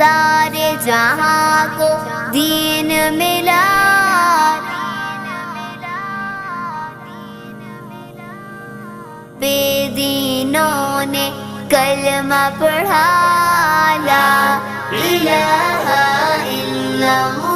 सारे जहां को दीन मिला। बेदीनों ने कलमा पढ़ा, ला इलाहा इल्लल्लाह